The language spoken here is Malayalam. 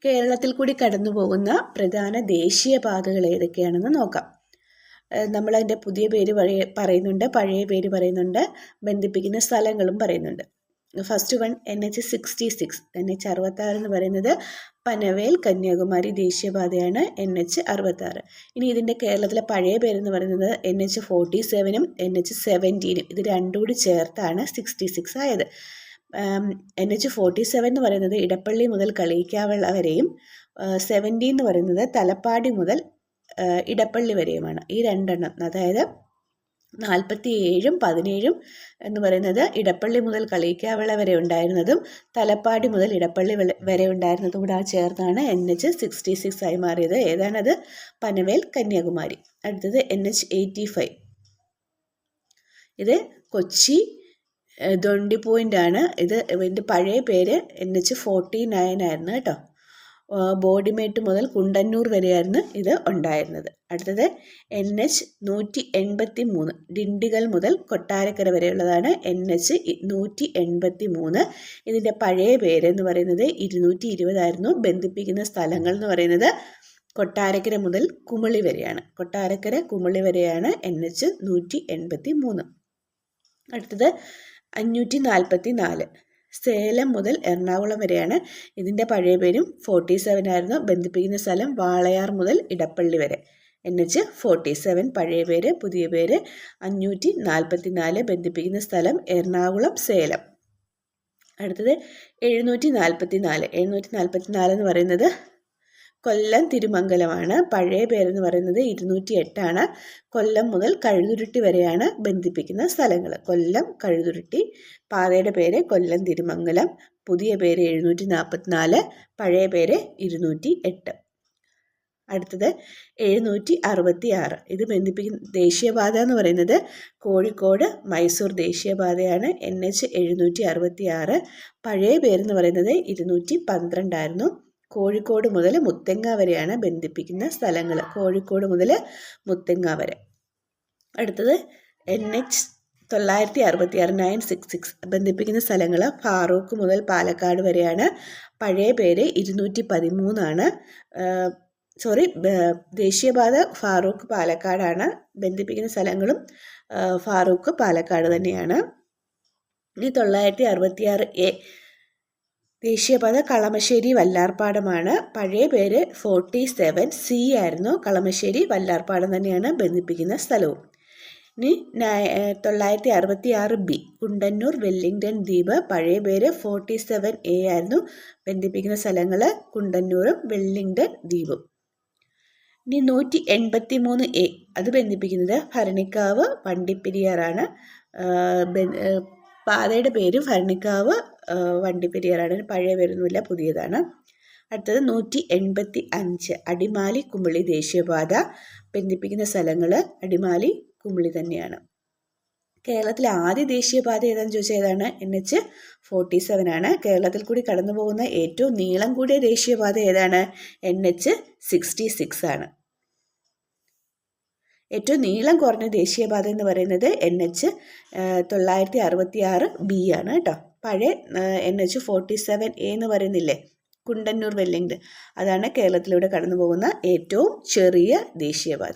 കേരളത്തിൽ കൂടി കടന്നു പോകുന്ന പ്രധാന ദേശീയപാതകൾ ഏതൊക്കെയാണെന്ന് നോക്കാം. നമ്മളതിൻ്റെ പുതിയ പേര് പറയുന്നുണ്ട്, പഴയ പേര് പറയുന്നുണ്ട്, ബന്ധിപ്പിക്കുന്ന സ്ഥലങ്ങളും പറയുന്നുണ്ട്. First one NH66. NH66 എന്ന് പറയുന്നത് പനവേൽ കന്യാകുമാരി ദേശീയപാതയാണ്. NH66. ഇനി ഇതിൻ്റെ കേരളത്തിലെ പഴയ പേരെന്ന് പറയുന്നത് NH47ഉം NH17. ഇത് രണ്ടും കൂടി ചേർത്താണ് 66 ആയത്. NH47 എന്ന് പറയുന്നത് ഇടപ്പള്ളി മുതൽ കളിയിക്കാവിള വരെയും 17 എന്ന് പറയുന്നത് തലപ്പാടി മുതൽ ഇടപ്പള്ളി വരെയുമാണ്. ഈ രണ്ടെണ്ണം, അതായത് 47ഉം 17ഉം എന്ന് പറയുന്നത് ഇടപ്പള്ളി മുതൽ കളിയിക്കാവിള വരെ ഉണ്ടായിരുന്നതും തലപ്പാടി മുതൽ ഇടപ്പള്ളി വരെ ഉണ്ടായിരുന്നതും കൂടെ ചേർന്നാണ് NH66 ആയി മാറിയത്. ഏതാണത്? പനവേൽ കന്യാകുമാരി. അടുത്തത് NH85. ഇത് കൊച്ചി ദൊണ്ടി പോയിൻ്റാണ്. ഇതിൻ്റെ പഴയ പേര് NH49 ആയിരുന്നു കേട്ടോ. ബോഡിമേട്ട് മുതൽ കുണ്ടന്നൂർ വരെയായിരുന്നു ഇത് ഉണ്ടായിരുന്നത്. അടുത്തത് NH183. ഡിണ്ടിഗൽ മുതൽ കൊട്ടാരക്കര വരെയുള്ളതാണ് NH183. ഇതിൻ്റെ പഴയ പേരെന്ന് പറയുന്നത് 220 ആയിരുന്നു. ബന്ധിപ്പിക്കുന്ന സ്ഥലങ്ങൾ എന്ന് പറയുന്നത് കൊട്ടാരക്കര മുതൽ കുമളി വരെയാണ്. കൊട്ടാരക്കര കുമളി വരെയാണ് NH183. അടുത്തത് 544. സേലം മുതൽ എറണാകുളം വരെയാണ്. ഇതിൻ്റെ പഴയ പേരും 47 ആയിരുന്നു. ബന്ധിപ്പിക്കുന്ന സ്ഥലം വാളയാർ മുതൽ ഇടപ്പള്ളി വരെ. NH47 പഴയ പേര്, പുതിയ പേര് 544. ബന്ധിപ്പിക്കുന്ന സ്ഥലം എറണാകുളം, സേലം. അടുത്തത് 744. 744 എന്ന് പറയുന്നത് കൊല്ലം തിരുമംഗലമാണ്. പഴയ പേരെന്ന് പറയുന്നത് 208 ആണ്. കൊല്ലം മുതൽ കഴുതുരുട്ടി വരെയാണ് ബന്ധിപ്പിക്കുന്ന സ്ഥലങ്ങൾ. കൊല്ലം കഴുതുരുട്ടി. പാതയുടെ പേര് കൊല്ലം തിരുമംഗലം. പുതിയ പേര് 744. പഴയ പേര് 208. അടുത്തത് 766. ഇത് ബന്ധിപ്പിക്കുന്ന ദേശീയപാത എന്ന് പറയുന്നത് കോഴിക്കോട് മൈസൂർ ദേശീയപാതയാണ്. NH766. പഴയ പേരെന്ന് പറയുന്നത് 212 ആയിരുന്നു. കോഴിക്കോട് മുതൽ മുത്തങ്ങ വരെയാണ് ബന്ധിപ്പിക്കുന്ന സ്ഥലങ്ങൾ. കോഴിക്കോട് മുതൽ മുത്തങ്ങ വരെ. അടുത്തത് NH966. 966. ബന്ധിപ്പിക്കുന്ന സ്ഥലങ്ങൾ ഫാറൂഖ് മുതൽ പാലക്കാട് വരെയാണ്. പഴയ പേര് 213 ആണ്. ദേശീയപാത ഫാറൂഖ് പാലക്കാടാണ്. ബന്ധിപ്പിക്കുന്ന സ്ഥലങ്ങളും ഫാറൂഖ് പാലക്കാട് തന്നെയാണ്. ഇനി 966A. ദേശീയപാത കളമശ്ശേരി വല്ലാർപാടമാണ്. പഴയ പേര് 47C ആയിരുന്നു. കളമശ്ശേരി വല്ലാർപാടം തന്നെയാണ് ബന്ധിപ്പിക്കുന്ന സ്ഥലവും. ഇനി 966B. കുണ്ടന്നൂർ വെല്ലിംഗ്ടൺ ദ്വീപ്. പഴയ പേര് 47A ആയിരുന്നു. ബന്ധിപ്പിക്കുന്ന സ്ഥലങ്ങൾ കുണ്ടന്നൂറും വെല്ലിംഗ്ടൺ ദ്വീപും. ഇനി 183A. അത് ബന്ധിപ്പിക്കുന്നത് ഭരണിക്കാവ് വണ്ടിപ്പെരിയാറാണ്. പാതയുടെ പേര് ഭരണിക്കാവ് വണ്ടിപ്പെരിയാറാണ്. പഴയ പേരൊന്നുമില്ല, പുതിയതാണ്. അടുത്തത് 185. അടിമാലി കുമളി ദേശീയപാത. ബന്ധിപ്പിക്കുന്ന സ്ഥലങ്ങൾ അടിമാലി കുമളി തന്നെയാണ്. കേരളത്തിലെ ആദ്യ ദേശീയപാത ഏതാണെന്ന് ചോദിച്ചാൽ ഏതാണ്? NH47 ആണ്. കേരളത്തിൽ കൂടി കടന്നു പോകുന്ന ഏറ്റവും നീളം കൂടിയ ദേശീയപാത ഏതാണ്? NH66 ആണ്. ഏറ്റവും നീളം കുറഞ്ഞ ദേശീയപാത എന്ന് പറയുന്നത് NH966B ആണ് കേട്ടോ. പഴയ NH47A എന്ന് പറയുന്നില്ലേ, കുണ്ടന്നൂർ വെല്ലിംഗ്ടൺ, അതാണ് കേരളത്തിലൂടെ കടന്നു പോകുന്ന ഏറ്റവും ചെറിയ ദേശീയപാത.